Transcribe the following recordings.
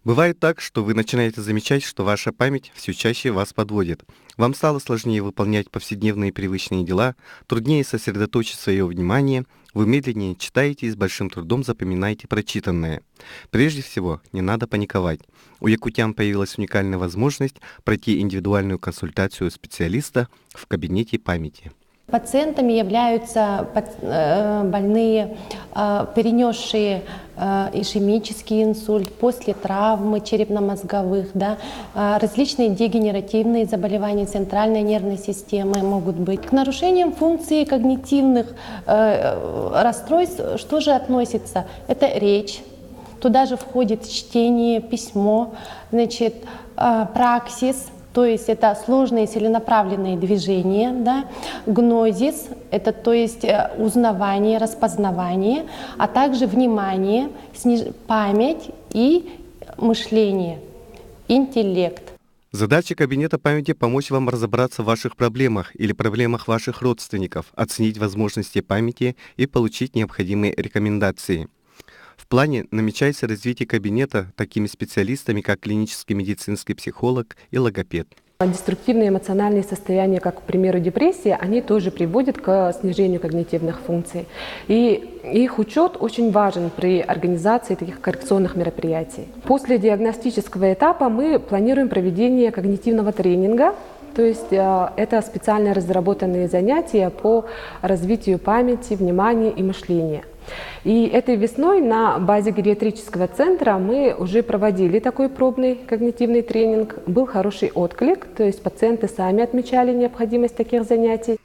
Бывает так, что вы начинаете замечать, что ваша память все чаще вас подводит. Вам стало сложнее выполнять повседневные привычные дела, труднее сосредоточить свое внимание, вы медленнее читаете и с большим трудом запоминаете прочитанное. Прежде всего, не надо паниковать. У якутян появилась уникальная возможность пройти индивидуальную консультацию специалиста в кабинете памяти. Пациентами являются больные, перенесшие ишемический инсульт после травмы черепно-мозговых, да, различные дегенеративные заболевания центральной нервной системы могут быть. К нарушениям функции когнитивных расстройств что же относится? Это речь, туда же входит чтение, письмо, значит, праксис. То есть это сложные целенаправленные движения, да? Гнозис, это то есть узнавание, распознавание, а также внимание, память и мышление, интеллект. Задача кабинета памяти – помочь вам разобраться в ваших проблемах или проблемах ваших родственников, оценить возможности памяти и получить необходимые рекомендации. В плане намечается развитие кабинета такими специалистами, как клинический медицинский психолог и логопед. Деструктивные эмоциональные состояния, как, к примеру, депрессия, они тоже приводят к снижению когнитивных функций. И их учет очень важен при организации таких коррекционных мероприятий. После диагностического этапа мы планируем проведение когнитивного тренинга. То есть это специально разработанные занятия по развитию памяти, внимания и мышления. И этой весной на базе гериатрического центра мы уже проводили такой пробный когнитивный тренинг. Был хороший отклик, то есть пациенты сами отмечали необходимость таких занятий.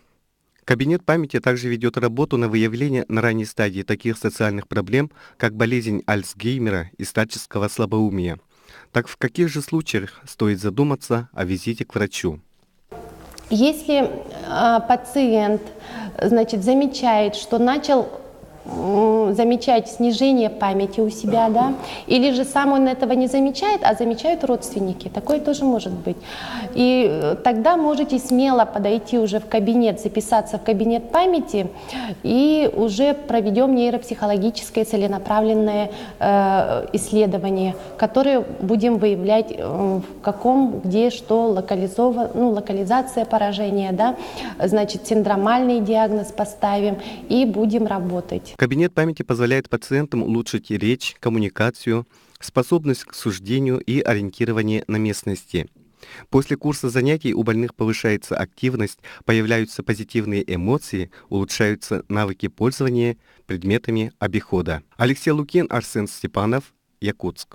Кабинет памяти также ведет работу на выявление на ранней стадии таких социальных проблем, как болезнь Альцгеймера и старческого слабоумия. Так в каких же случаях стоит задуматься о визите к врачу? Если пациент, значит, замечает, что начал замечать снижение памяти у себя, да, или же сам он этого не замечает, а замечают родственники. Такое тоже может быть. И тогда можете смело подойти уже в кабинет, записаться в кабинет памяти, и уже проведем нейропсихологическое целенаправленное исследование, которое будем выявлять в каком, где, что локализация поражения, да, значит, синдромальный диагноз поставим и будем работать. Кабинет памяти позволяет пациентам улучшить речь, коммуникацию, способность к суждению и ориентирование на местности. После курса занятий у больных повышается активность, появляются позитивные эмоции, улучшаются навыки пользования предметами обихода. Алексей Лукин, Арсен Степанов, Якутск.